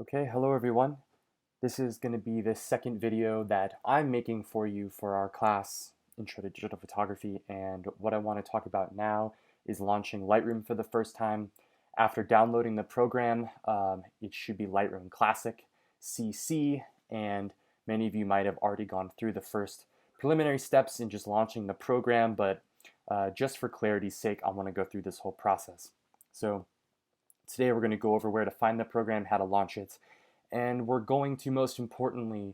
Okay, hello everyone. This is going to be the second video that I'm making for you for our class, Intro to Digital Photography, and what I want to talk about now is launching Lightroom for the first time. After downloading the program, it should be Lightroom Classic, CC, and many of you might have already gone through the first preliminary steps in just launching the program, but just for clarity's sake, I want to go through this whole process. So today we're going to go over where to find the program, how to launch it, and we're going to most importantly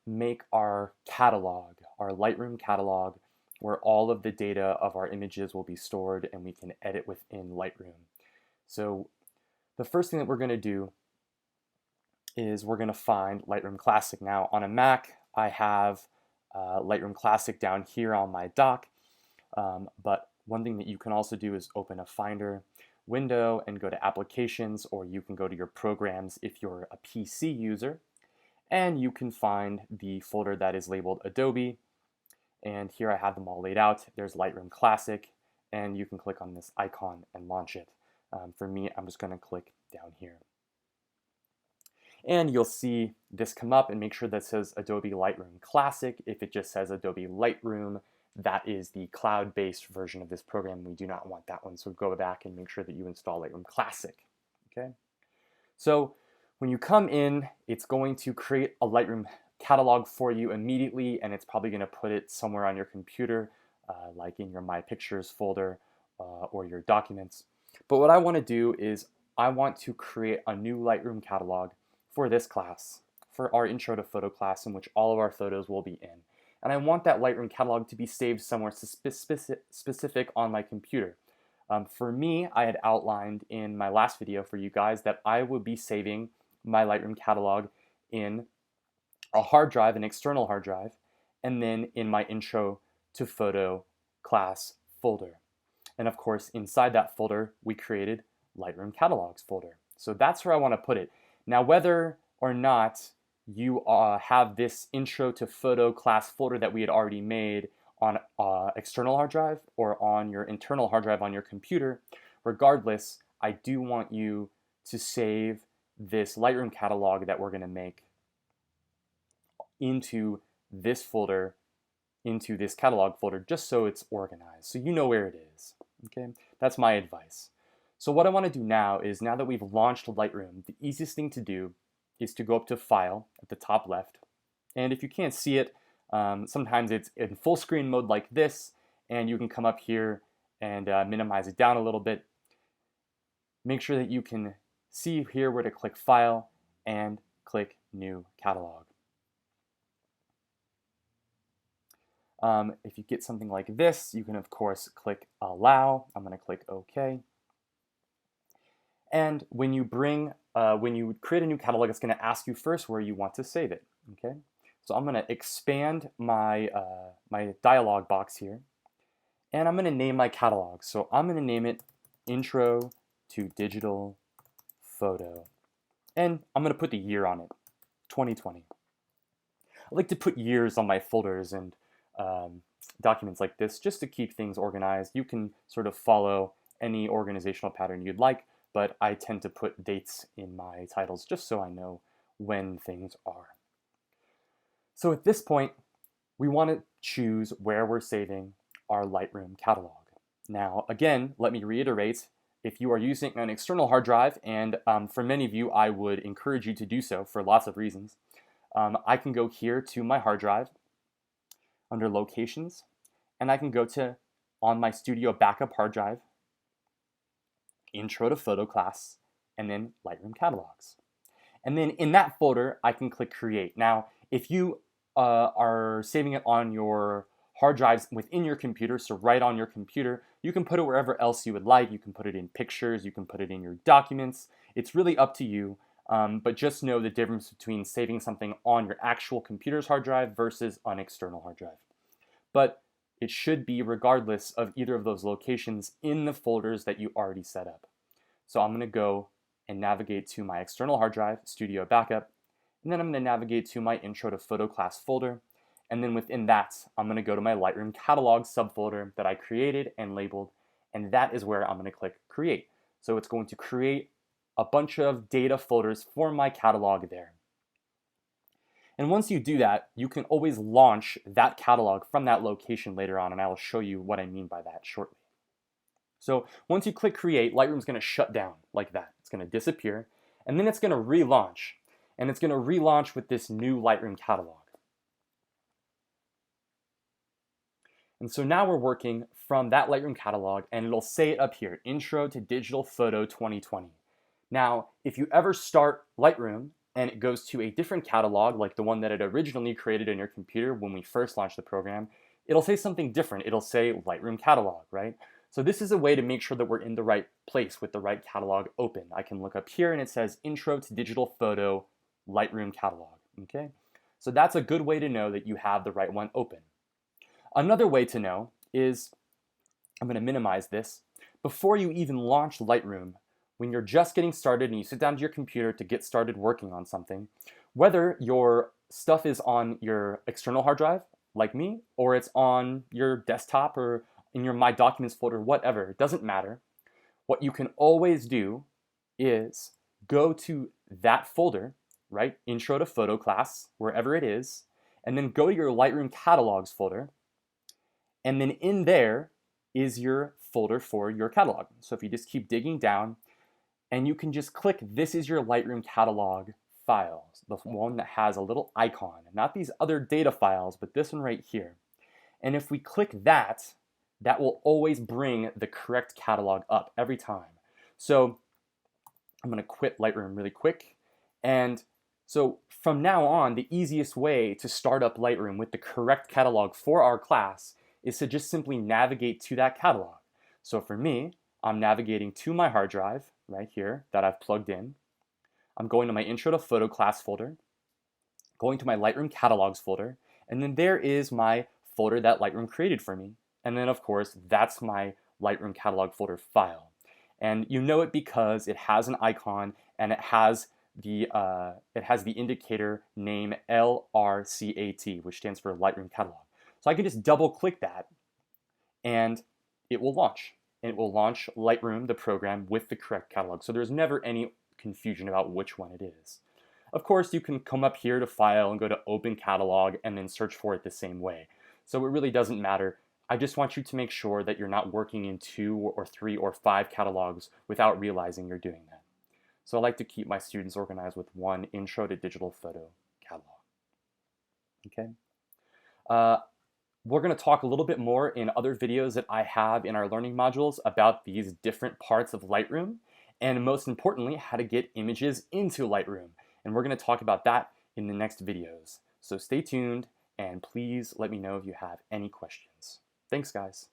make our catalog, our Lightroom catalog, where all of the data of our images will be stored and we can edit within Lightroom. So the first thing that we're going to do is we're going to find Lightroom Classic. Now on a Mac, I have Lightroom Classic down here on my dock, but one thing that you can also do is open a Finder window and go to Applications, or you can go to your programs if you're a PC user, and you can find the folder that is labeled Adobe, and here I have them all laid out. There's Lightroom Classic, and you can click on this icon and launch it. For me, I'm just going to click down here. And you'll see this come up, and make sure that says Adobe Lightroom Classic. If it just says Adobe Lightroom, that is the cloud-based version of this program. We do not want that one, so go back and make sure that you install Lightroom Classic. Okay. So when you come in, it's going to create a Lightroom catalog for you immediately, and it's probably going to put it somewhere on your computer, like in your My Pictures folder or your documents. But what I want to do is I want to create a new Lightroom catalog for this class, for our Intro to Photo class, in which all of our photos will be in. And I want that Lightroom catalog to be saved somewhere specific on my computer. For me, I had outlined in my last video for you guys that I would be saving my Lightroom catalog in a hard drive, an external hard drive, and then in my Intro to Photo class folder. And of course, inside that folder, we created Lightroom Catalogs folder. So that's where I want to put it. Now, whether or not you have this Intro to Photo class folder that we had already made on external hard drive or on your internal hard drive on your computer, regardless, I do want you to save this Lightroom catalog that we're going to make into this folder, into this catalog folder, just so it's organized, so you know where it is. Okay, that's my advice. So what I want to do now is, now that we've launched Lightroom, the easiest thing to do is to go up to File at the top left. And if you can't see it, sometimes it's in full screen mode like this, and you can come up here and minimize it down a little bit. Make sure that you can see here where to click File and click New Catalog. If you get something like this, you can of course click Allow. I'm going to click OK. And when you create a new catalog, it's going to ask you first where you want to save it. Okay, so I'm going to expand my my dialog box here, and I'm going to name my catalog. So I'm going to name it Intro to Digital Photo, and I'm going to put the year on it, 2020. I like to put years on my folders and documents like this just to keep things organized. You can sort of follow any organizational pattern you'd like, but I tend to put dates in my titles just so I know when things are. So at this point, we want to choose where we're saving our Lightroom catalog. Now, again, let me reiterate, if you are using an external hard drive, and for many of you, I would encourage you to do so for lots of reasons, I can go here to my hard drive under Locations, and I can go to, on my Studio Backup hard drive, Intro to Photo class, and then Lightroom Catalogs. And then in that folder, I can click Create. Now, if you are saving it on your hard drives within your computer, so right on your computer, you can put it wherever else you would like. You can put it in pictures, you can put it in your documents. It's really up to you, but just know the difference between saving something on your actual computer's hard drive versus an external hard drive. But it should be regardless of either of those locations in the folders that you already set up. So I'm going to go and navigate to my external hard drive, Studio Backup, and then I'm going to navigate to my Intro to Photo class folder, and then within that, I'm going to go to my Lightroom Catalog subfolder that I created and labeled, and that is where I'm going to click Create. So it's going to create a bunch of data folders for my catalog there. And once you do that, you can always launch that catalog from that location later on, and I will show you what I mean by that shortly. So once you click create, Lightroom's going to shut down like that. It's going to disappear, and then it's going to relaunch. And it's going to relaunch with this new Lightroom catalog. And so now we're working from that Lightroom catalog, and it'll say it up here, Intro to Digital Photo 2020. Now, if you ever start Lightroom and it goes to a different catalog, like the one that it originally created in your computer when we first launched the program, it'll say something different. It'll say Lightroom Catalog, right? So this is a way to make sure that we're in the right place with the right catalog open. I can look up here and it says Intro to Digital Photo Lightroom Catalog, okay? So that's a good way to know that you have the right one open. Another way to know is, I'm going to minimize this, before you even launch Lightroom, when you're just getting started and you sit down to your computer to get started working on something, whether your stuff is on your external hard drive, like me, or it's on your desktop or in your My Documents folder, whatever, it doesn't matter. What you can always do is go to that folder, right, Intro to Photo class, wherever it is, and then go to your Lightroom Catalogs folder, and then in there is your folder for your catalog. So if you just keep digging down, and you can just click, this is your Lightroom Catalog files, the one that has a little icon, not these other data files, but this one right here. And if we click that, that will always bring the correct catalog up every time. So I'm going to quit Lightroom really quick. And so from now on, the easiest way to start up Lightroom with the correct catalog for our class is to just simply navigate to that catalog. So for me, I'm navigating to my hard drive right here that I've plugged in. I'm going to my Intro to Photo class folder, going to my Lightroom Catalogs folder, and then there is my folder that Lightroom created for me. And then of course, that's my Lightroom Catalog folder file. And you know it because it has an icon and it has the indicator name LRCAT, which stands for Lightroom Catalog. So I can just double click that and it will launch. And it will launch Lightroom, the program, with the correct catalog. So there's never any confusion about which one it is. Of course, you can come up here to File and go to Open Catalog and then search for it the same way. So it really doesn't matter. I just want you to make sure that you're not working in 2 or 3 or 5 catalogs without realizing you're doing that. So I like to keep my students organized with one Intro to Digital Photo catalog. Okay. We're going to talk a little bit more in other videos that I have in our learning modules about these different parts of Lightroom, and most importantly, how to get images into Lightroom. And we're going to talk about that in the next videos. So stay tuned, and please let me know if you have any questions. Thanks, guys.